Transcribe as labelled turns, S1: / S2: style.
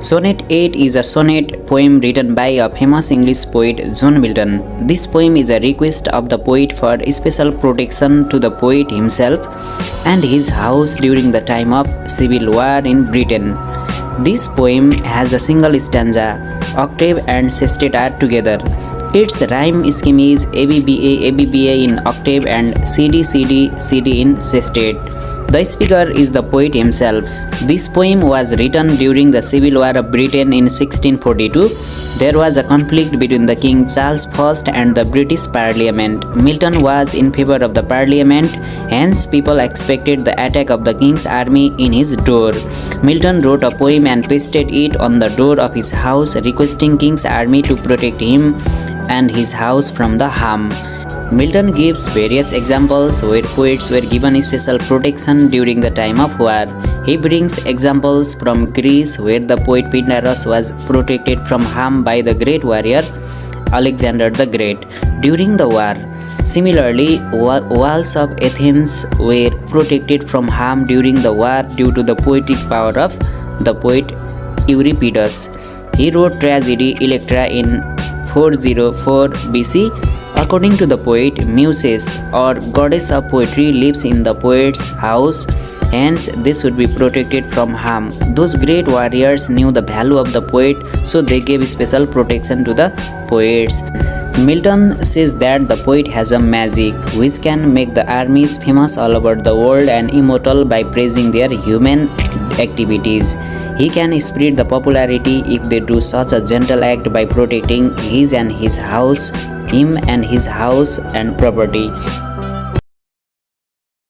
S1: Sonnet 8 is a sonnet poem written by a famous English poet John Milton. This poem is a request of the poet for special protection to the poet himself and his house during the time of civil war in Britain. This poem has a single stanza, octave and sestet are together. Its rhyme scheme is ABBA, ABBA in octave and CD, CD, CD in sestet. The speaker is the poet himself. This poem was written during the Civil War of Britain in 1642. There was a conflict between the King Charles I and the British Parliament. Milton was in favor of the Parliament, hence people expected the attack of the King's army in his door. Milton wrote a poem and pasted it on the door of his house, requesting King's army to protect him and his house from the harm. Milton gives various examples where poets were given special protection during the time of war. He brings examples from Greece where the poet Pindarus was protected from harm by the great warrior Alexander the Great during the war. Similarly, walls of Athens were protected from harm during the war due to the poetic power of the poet Euripides. He wrote tragedy Electra in 404 BC. According to the poet, Muses or goddess of poetry lives in the poet's house, hence they should be protected from harm. Those great warriors knew the value of the poet, so they gave special protection to the poets. Milton says that the poet has a magic which can make the armies famous all over the world and immortal by praising their human activities. He can spread the popularity if they do such a gentle act by protecting him and his house and property.